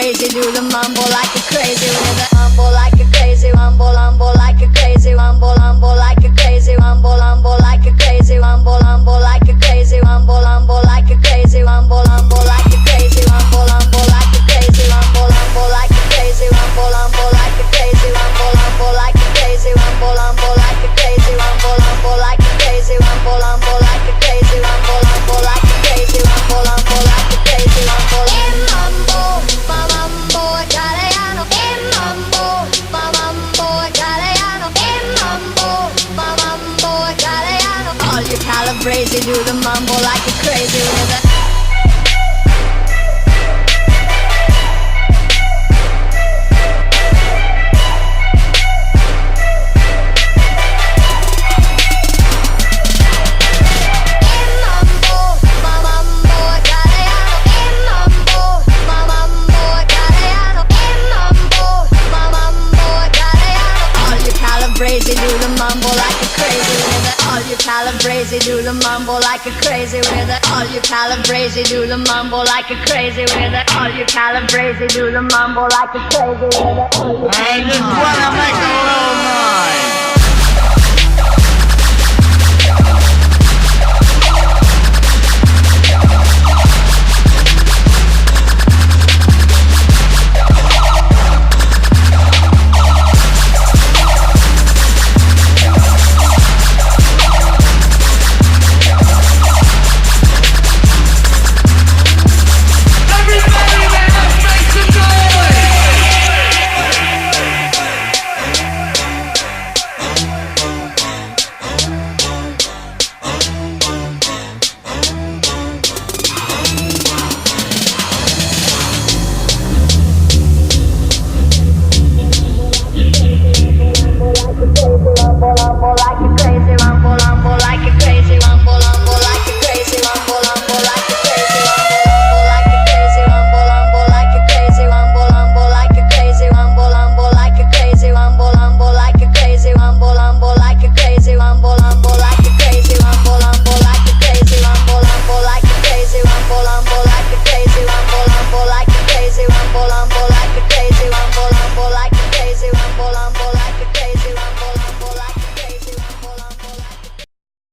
calabrese, do the mambo like a crazy with a mambo like a crazy, mambo lambo like a crazy, mambo lambo like a crazy, mambo lambo like a crazy, mambo lambo like a crazy, mambo lambo like a crazy, mambo lambo like a crazy, mambo lambo like a crazy, mambo lambo like a crazy, mambo lambo like a crazy, mambo lambo like a crazy, mambo lambo like a crazy, mambo lambo like a crazy, mambo lambo like a crazy, mambo lambo like a crazy, mambo lambo like a crazy, mambo mambo, mambo italiano, mambo, mambo italiano, mambo, mambo italiano. All you calabrese do the mambo like a crazy with a calabrese do the mambo like a crazy with it. All you calabrese do the mambo like a crazy with it. All you calabrese do the mambo like a crazy with it. All you calabrese do the mambo like a crazy with it. I just wanna make a